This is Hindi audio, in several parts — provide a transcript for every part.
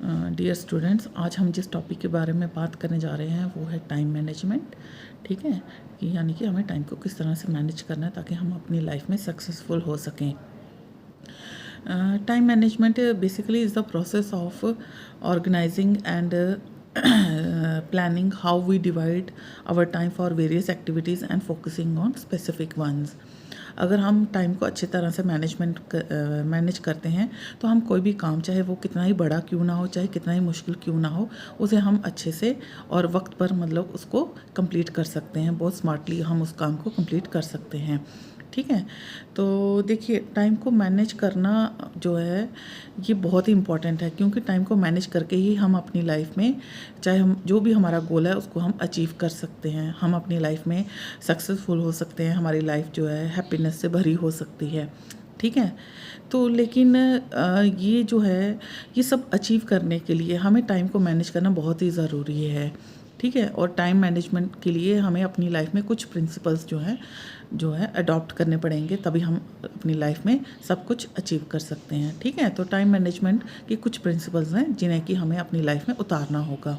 डियर स्टूडेंट्स, आज हम जिस टॉपिक के बारे में बात करने जा रहे हैं वो है टाइम मैनेजमेंट। ठीक है, कि यानी कि हमें टाइम को किस तरह से मैनेज करना है ताकि हम अपनी लाइफ में सक्सेसफुल हो सकें। Time management basically is the process of organising and planning how we divide our time for various activities and focusing on specific ones. अगर हम टाइम को अच्छी तरह से मैनेज करते हैं तो हम कोई भी काम, चाहे वो कितना ही बड़ा क्यों ना हो, चाहे कितना ही मुश्किल क्यों ना हो, उसे हम अच्छे से और वक्त पर मतलब उसको कंप्लीट कर सकते हैं। बहुत स्मार्टली हम उस काम को कंप्लीट कर सकते हैं। ठीक है, तो देखिए टाइम को मैनेज करना जो है ये बहुत ही इम्पॉर्टेंट है, क्योंकि टाइम को मैनेज करके ही हम अपनी लाइफ में, चाहे हम जो भी हमारा गोल है उसको हम अचीव कर सकते हैं। हम अपनी लाइफ में सक्सेसफुल हो सकते हैं, हमारी लाइफ जो है हैप्पीनेस से भरी हो सकती है। ठीक है, तो लेकिन ये जो है ये सब अचीव करने के लिए हमें टाइम को मैनेज करना बहुत ही ज़रूरी है। ठीक है, और टाइम मैनेजमेंट के लिए हमें अपनी लाइफ में कुछ प्रिंसिपल्स जो है अडॉप्ट करने पड़ेंगे, तभी हम अपनी लाइफ में सब कुछ अचीव कर सकते हैं। ठीक है, तो टाइम मैनेजमेंट के कुछ प्रिंसिपल्स हैं जिन्हें कि हमें अपनी लाइफ में उतारना होगा।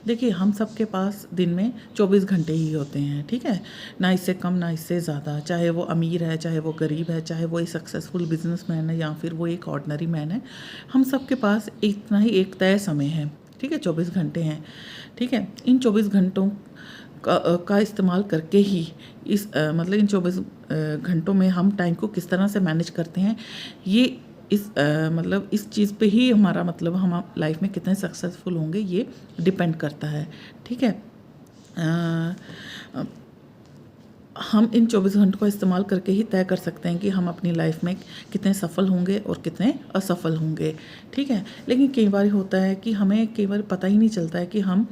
देखिए, हम सब के पास दिन में 24 घंटे ही होते हैं। ठीक है, ना इससे कम ना इससे ज़्यादा, चाहे वो अमीर है, चाहे वो गरीब है, चाहे वो एक सक्सेसफुल बिजनेसमैन है या फिर वो एक ऑर्डिनरी मैन है, हम सब के पास इतना ही एक तय समय है। ठीक है, 24 घंटे हैं। ठीक है, इन 24 घंटों का इस्तेमाल करके ही मतलब इन 24 घंटों में हम टाइम को किस तरह से मैनेज करते हैं, ये मतलब इस चीज़ पे ही हमारा मतलब हम लाइफ में कितने सक्सेसफुल होंगे ये डिपेंड करता है। ठीक है, हम इन 24 घंटों का इस्तेमाल करके ही तय कर सकते हैं कि हम अपनी लाइफ में कितने सफल होंगे और कितने असफल होंगे। ठीक है, लेकिन कई बार होता है कि हमें कई बार पता ही नहीं चलता है कि हम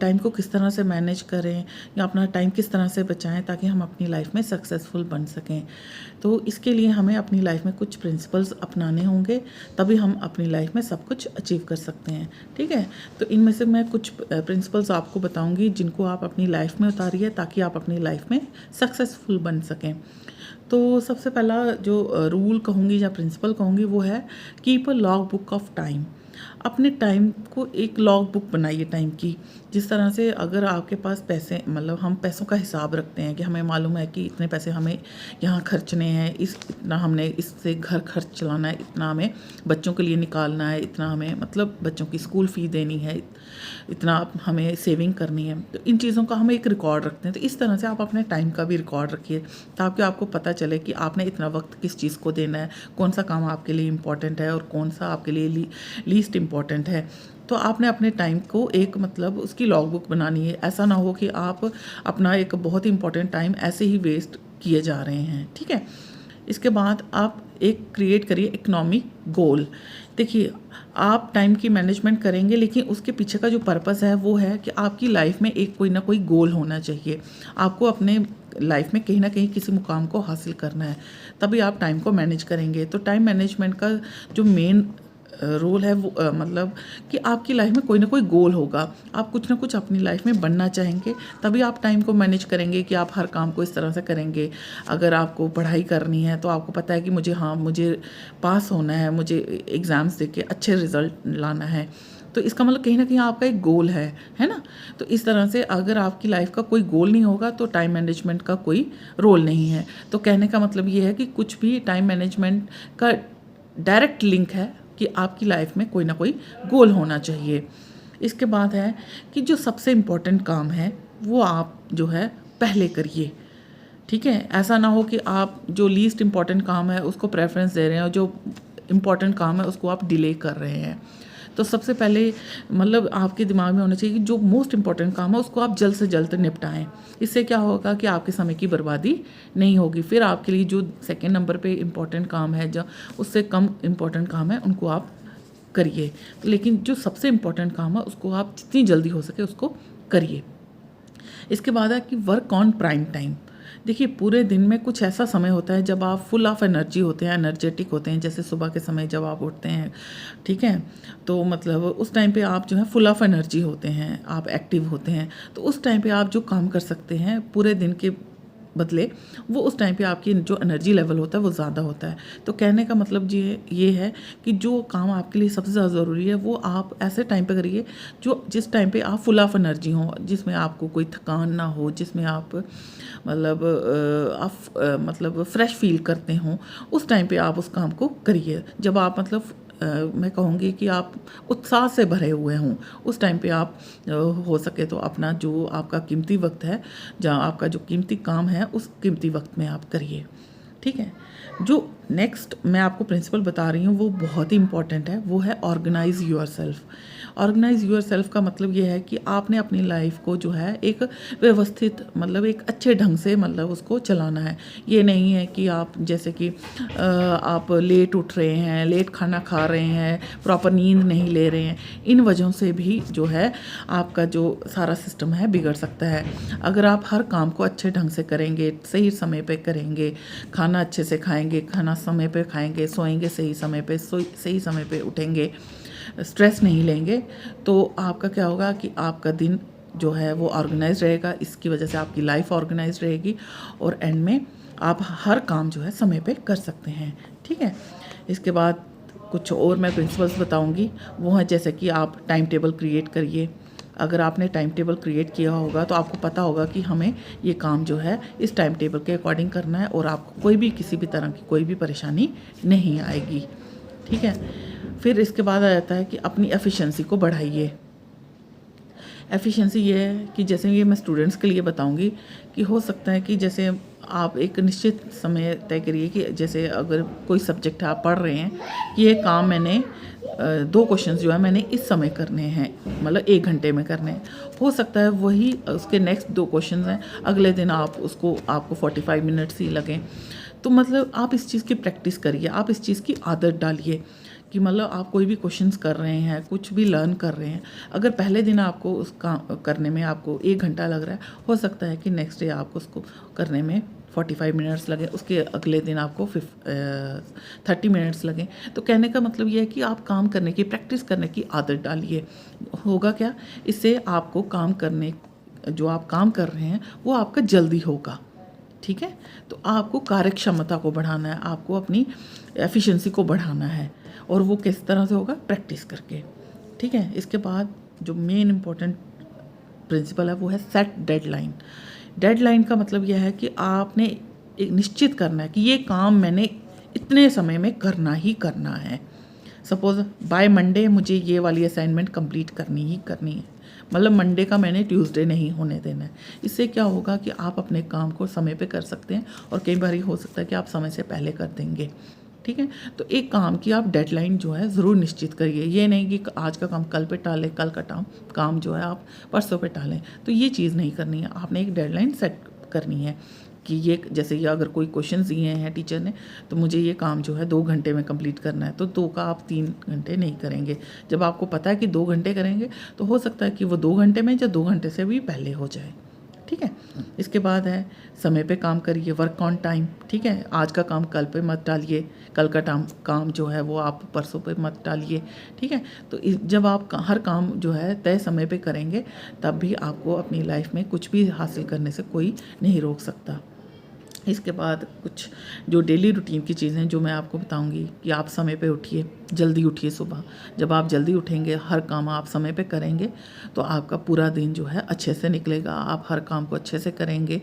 टाइम को किस तरह से मैनेज करें या अपना टाइम किस तरह से बचाएं ताकि हम अपनी लाइफ में सक्सेसफुल बन सकें। तो इसके लिए हमें अपनी लाइफ में कुछ प्रिंसिपल्स अपनाने होंगे, तभी हम अपनी लाइफ में सब कुछ अचीव कर सकते हैं। ठीक है, तो इनमें से मैं कुछ प्रिंसिपल्स आपको बताऊंगी जिनको आप अपनी लाइफ में उतारिए ताकि आप अपनी लाइफ में सक्सेसफुल बन सकें। तो सबसे पहला जो रूल कहूँगी या प्रिंसिपल कहूँगी वो है keep a log book of time. अपने टाइम को एक लॉग बुक बनाइए टाइम की। जिस तरह से अगर आपके पास पैसे, मतलब हम पैसों का हिसाब रखते हैं कि हमें मालूम है कि इतने पैसे हमें यहाँ खर्चने हैं, इतना हमने इससे घर खर्च चलाना है, इतना हमें बच्चों के लिए निकालना है, इतना हमें मतलब बच्चों की स्कूल फ़ी देनी है, इतना हमें सेविंग करनी है। तो इन चीज़ों का हम एक रिकॉर्ड रखते हैं। तो इस तरह से आप अपने टाइम का भी रिकॉर्ड रखिए ताकि आपको पता चले कि आपने इतना वक्त किस चीज़ को देना है, कौन सा काम आपके लिए इम्पॉर्टेंट है और कौन सा आपके लिए लीस्ट इम्पॉर्टेंट है। तो आपने अपने टाइम को एक मतलब उसकी लॉग बुक बनानी है। ऐसा ना हो कि आप अपना एक बहुत ही इम्पॉर्टेंट टाइम ऐसे ही वेस्ट किए जा रहे हैं। ठीक है, इसके बाद आप एक क्रिएट करिए इकोनॉमिक गोल। देखिए, आप टाइम की मैनेजमेंट करेंगे लेकिन उसके पीछे का जो पर्पस है वो है कि आपकी लाइफ में एक कोई ना कोई गोल होना चाहिए। आपको अपने लाइफ में कहीं ना कहीं किसी मुकाम को हासिल करना है, तभी आप टाइम को मैनेज करेंगे। तो टाइम मैनेजमेंट का जो मेन रोल है वो मतलब कि आपकी लाइफ में कोई ना कोई गोल होगा। आप कुछ ना कुछ अपनी लाइफ में बनना चाहेंगे, तभी आप टाइम को मैनेज करेंगे कि आप हर काम को इस तरह से करेंगे। अगर आपको पढ़ाई करनी है तो आपको पता है कि मुझे पास होना है, मुझे एग्ज़ाम्स दे के अच्छे रिज़ल्ट लाना है। तो इसका मतलब कहीं ना कहीं आपका एक गोल है ना। तो इस तरह से अगर आपकी लाइफ का कोई गोल नहीं होगा तो टाइम मैनेजमेंट का कोई रोल नहीं है। तो कहने का मतलब ये है कि कुछ भी टाइम मैनेजमेंट का डायरेक्ट लिंक है कि आपकी लाइफ में कोई ना कोई गोल होना चाहिए। इसके बाद है कि जो सबसे इम्पोर्टेंट काम है वो आप जो है पहले करिए। ठीक है, ऐसा ना हो कि आप जो लीस्ट इम्पॉर्टेंट काम है उसको प्रेफरेंस दे रहे हैं और जो इम्पॉर्टेंट काम है उसको आप डिले कर रहे हैं। तो सबसे पहले मतलब आपके दिमाग में होना चाहिए कि जो मोस्ट इम्पॉर्टेंट काम है उसको आप जल्द से जल्द निपटाएं। इससे क्या होगा कि आपके समय की बर्बादी नहीं होगी। फिर आपके लिए जो सेकंड नंबर पे इम्पॉर्टेंट काम है, जो उससे कम इम्पॉर्टेंट काम है, उनको आप करिए। लेकिन जो सबसे इम्पॉर्टेंट काम है उसको आप जितनी जल्दी हो सके उसको करिए। इसके बाद है कि वर्क ऑन प्राइम टाइम। देखिए, पूरे दिन में कुछ ऐसा समय होता है जब आप फुल ऑफ एनर्जी होते हैं, एनर्जेटिक होते हैं। जैसे सुबह के समय जब आप उठते हैं, ठीक है, तो मतलब उस टाइम पे आप जो है फुल ऑफ एनर्जी होते हैं, आप एक्टिव होते हैं। तो उस टाइम पे आप जो काम कर सकते हैं पूरे दिन के बदले वो उस टाइम पे आपकी जो एनर्जी लेवल होता है वो ज़्यादा होता है। तो कहने का मतलब ये है कि जो काम आपके लिए सबसे ज़्यादा ज़रूरी है वो आप ऐसे टाइम पे करिए जो जिस टाइम पे आप फुल ऑफ एनर्जी हो, जिसमें आपको कोई थकान ना हो, जिसमें आप मतलब फ्रेश फील करते हों, उस टाइम पे आप उस काम को करिए। जब आप मैं कहूँगी कि आप उत्साह से भरे हुए हों, उस टाइम पे आप हो सके तो अपना जो आपका कीमती वक्त है, जहाँ आपका जो कीमती काम है, उस कीमती वक्त में आप करिए। ठीक है। जो नेक्स्ट मैं आपको प्रिंसिपल बता रही हूँ वो बहुत ही इंपॉर्टेंट है, वो है ऑर्गेनाइज योरसेल्फ। ऑर्गेनाइज योरसेल्फ का मतलब ये है कि आपने अपनी लाइफ को जो है एक व्यवस्थित मतलब एक अच्छे ढंग से मतलब उसको चलाना है। ये नहीं है कि आप जैसे कि आप लेट उठ रहे हैं, लेट खाना खा रहे हैं, प्रॉपर नींद नहीं ले रहे हैं, इन वजहों से भी जो है आपका जो सारा सिस्टम है बिगड़ सकता है। अगर आप हर काम को अच्छे ढंग से करेंगे, सही समय पे करेंगे, खाना अच्छे से खाएंगे, खाना समय पे खाएंगे, सोएंगे सही समय पे, सही समय पे उठेंगे, स्ट्रेस नहीं लेंगे, तो आपका क्या होगा कि आपका दिन जो है वो ऑर्गेनाइज रहेगा। इसकी वजह से आपकी लाइफ ऑर्गेनाइज रहेगी और एंड में आप हर काम जो है समय पे कर सकते हैं। ठीक है। इसके बाद कुछ और मैं प्रिंसिपल्स बताऊंगी, वो है जैसे कि आप टाइम टेबल क्रिएट करिए। अगर आपने टाइम टेबल क्रिएट किया होगा तो आपको पता होगा कि हमें ये काम जो है इस टाइम टेबल के अकॉर्डिंग करना है और आपको कोई भी किसी भी तरह की कोई भी परेशानी नहीं आएगी। ठीक है। फिर इसके बाद आ जाता है कि अपनी एफिशिएंसी को बढ़ाइए। एफिशिएंसी ये है कि जैसे ये मैं स्टूडेंट्स के लिए बताऊंगी कि हो सकता है कि जैसे आप एक निश्चित समय तय करिए कि जैसे अगर कोई सब्जेक्ट आप पढ़ रहे हैं कि ये काम मैंने 2 क्वेश्चंस जो है मैंने इस समय करने हैं, मतलब 1 घंटे में करने हैं। हो सकता है वही उसके नेक्स्ट 2 क्वेश्चंस हैं, अगले दिन आपको 45 मिनट्स ही लगें। तो मतलब आप इस चीज़ की प्रैक्टिस करिए, आप इस चीज़ की आदत डालिए कि मतलब आप कोई भी क्वेश्चंस कर रहे हैं, कुछ भी लर्न कर रहे हैं, अगर पहले दिन आपको उस काम करने में आपको 1 घंटा लग रहा है, हो सकता है कि नेक्स्ट डे आपको उसको करने में 45 मिनट्स लगे, उसके अगले दिन आपको 30 मिनट्स लगें। तो कहने का मतलब ये है कि आप काम करने की, प्रैक्टिस करने की आदत डालिए। होगा क्या, इससे आपको काम करने, जो आप काम कर रहे हैं वो आपका जल्दी होगा। ठीक है। तो आपको कार्यक्षमता को बढ़ाना है, आपको अपनी एफिशिएंसी को बढ़ाना है, और वो किस तरह से होगा, प्रैक्टिस करके। ठीक है। इसके बाद जो मेन इम्पोर्टेंट प्रिंसिपल है वो है सेट डेडलाइन। डेडलाइन का मतलब यह है कि आपने एक निश्चित करना है कि ये काम मैंने इतने समय में करना ही करना है। सपोज़ बाय मंडे मुझे ये वाली असाइनमेंट कंप्लीट करनी ही करनी है, मतलब मंडे का मैंने ट्यूसडे नहीं होने देना है। इससे क्या होगा कि आप अपने काम को समय पे कर सकते हैं, और कई बार हो सकता है कि आप समय से पहले कर देंगे। ठीक है। तो एक काम की आप डेडलाइन जो है ज़रूर निश्चित करिए। ये नहीं कि आज का काम कल पे टालें, कल का काम जो है आप परसों पे टालें, तो ये चीज़ नहीं करनी है। आपने एक डेडलाइन सेट करनी है कि ये, जैसे ये अगर कोई क्वेश्चन दिए हैं टीचर ने, तो मुझे ये काम जो है 2 घंटे में कंप्लीट करना है, तो 2 का आप 3 घंटे नहीं करेंगे। जब आपको पता है कि 2 घंटे करेंगे तो हो सकता है कि वो 2 घंटे में या 2 घंटे से भी पहले हो जाए। ठीक है। इसके बाद है समय पे काम करिए, वर्क ऑन टाइम। ठीक है। आज का काम कल पे मत डालिए, कल का काम जो है वो आप परसों पे मत डालिए। ठीक है। तो जब आप हर काम जो है तय समय पे करेंगे, तब भी आपको अपनी लाइफ में कुछ भी हासिल करने से कोई नहीं रोक सकता। इसके बाद कुछ जो डेली रूटीन की चीज़ें हैं जो मैं आपको बताऊंगी कि आप समय पे उठिए, जल्दी उठिए सुबह। जब आप जल्दी उठेंगे, हर काम आप समय पे करेंगे, तो आपका पूरा दिन जो है अच्छे से निकलेगा, आप हर काम को अच्छे से करेंगे।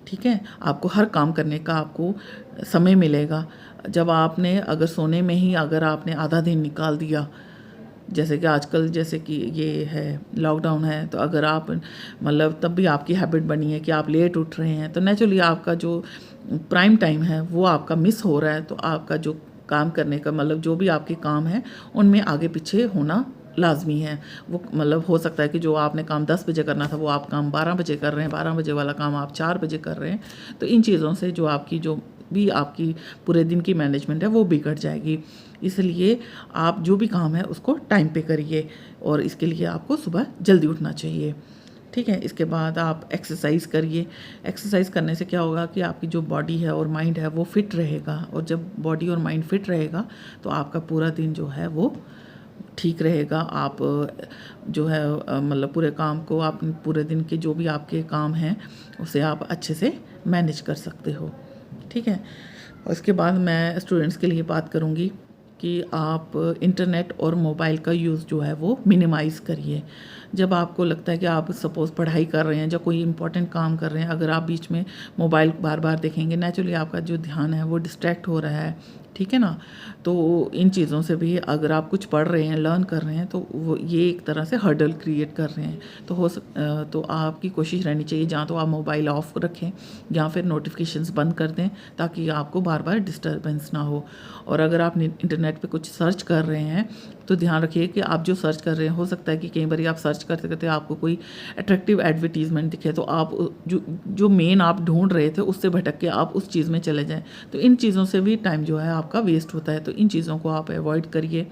ठीक है। आपको हर काम करने का आपको समय मिलेगा। जब आपने अगर सोने में ही अगर आपने आधा दिन निकाल दिया, जैसे कि आजकल जैसे कि ये है लॉकडाउन है, तो अगर आप मतलब तब भी आपकी हैबिट बनी है कि आप लेट उठ रहे हैं, तो नेचुरली आपका जो प्राइम टाइम है वो आपका मिस हो रहा है। तो आपका जो काम करने का मतलब जो भी आपके काम है उनमें आगे पीछे होना लाजमी है। वो मतलब हो सकता है कि जो आपने काम 10 बजे करना था वो आप काम 12 बजे कर रहे हैं, 12 बजे वाला काम आप 4 बजे कर रहे हैं। तो इन चीज़ों से जो आपकी जो भी आपकी पूरे दिन की मैनेजमेंट है वो बिगड़ जाएगी। इसलिए आप जो भी काम है उसको टाइम पे करिए, और इसके लिए आपको सुबह जल्दी उठना चाहिए। ठीक है। इसके बाद आप एक्सरसाइज करिए। एक्सरसाइज करने से क्या होगा कि आपकी जो बॉडी है और माइंड है वो फिट रहेगा, और जब बॉडी और माइंड फिट रहेगा तो आपका पूरा दिन जो है वो ठीक रहेगा। आप जो है मतलब पूरे काम को, आप पूरे दिन के जो भी आपके काम हैं उसे आप अच्छे से मैनेज कर सकते हो। ठीक है, और इसके बाद मैं स्टूडेंट्स के लिए बात करूँगी कि आप इंटरनेट और मोबाइल का यूज़ जो है वो मिनिमाइज़ करिए। जब आपको लगता है कि आप सपोज़ पढ़ाई कर रहे हैं या कोई इंपॉर्टेंट काम कर रहे हैं, अगर आप बीच में मोबाइल बार बार देखेंगे, नेचुरली आपका जो ध्यान है वो डिस्ट्रैक्ट हो रहा है, ठीक है ना। तो इन चीज़ों से भी अगर आप कुछ पढ़ रहे हैं, लर्न कर रहे हैं, तो वो ये एक तरह से हर्डल क्रिएट कर रहे हैं। तो आपकी कोशिश रहनी चाहिए जहाँ तो आप मोबाइल ऑफ रखें या फिर नोटिफिकेशंस बंद कर दें, ताकि आपको बार बार डिस्टर्बेंस ना हो। और अगर आप इंटरनेट पे कुछ सर्च कर रहे हैं तो ध्यान रखिए कि आप जो सर्च कर रहे हैं, हो सकता है कि कई बार आप सर्च करते करते आपको कोई अट्रैक्टिव एडवर्टीजमेंट दिखे, तो आप जो मेन आप ढूंढ रहे थे उससे भटक के आप उस चीज़ में चले जाएं। तो इन चीज़ों से भी टाइम जो है आपका वेस्ट होता है। तो इन चीज़ों को आप अवॉइड करिए।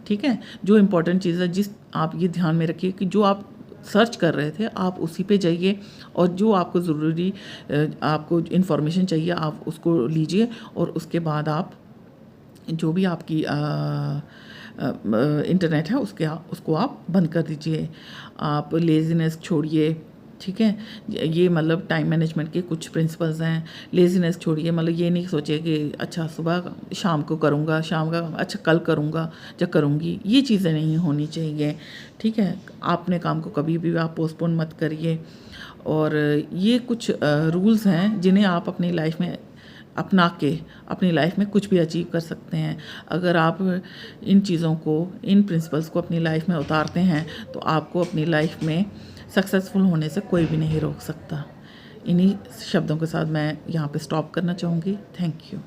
ठीक है, जो इम्पोर्टेंट चीज़ है, आप ये ध्यान में रखिए कि जो आप सर्च कर रहे थे आप उसी पे जाइए, और जो आपको ज़रूरी आपको इन्फॉर्मेशन चाहिए आप उसको लीजिए, और उसके बाद आप जो भी आपकी इंटरनेट है उसको आप बंद कर दीजिए। आप लेज़ीनेस छोड़िए। ठीक है, ये मतलब टाइम मैनेजमेंट के कुछ प्रिंसिपल्स हैं। लेज़ीनेस छोड़िए, मतलब ये नहीं सोचिए कि अच्छा सुबह शाम को करूँगा, शाम का अच्छा कल करूँगा या करूँगी, ये चीज़ें नहीं होनी चाहिए। ठीक है, अपने काम को कभी भी आप पोस्टपोन मत करिए। और ये कुछ रूल्स हैं जिन्हें आप अपनी लाइफ में अपना के अपनी लाइफ में कुछ भी अचीव कर सकते हैं। अगर आप इन चीज़ों को, इन प्रिंसिपल्स को अपनी लाइफ में उतारते हैं तो आपको अपनी लाइफ में सक्सेसफुल होने से कोई भी नहीं रोक सकता। इन्हीं शब्दों के साथ मैं यहाँ पे स्टॉप करना चाहूँगी। Thank you.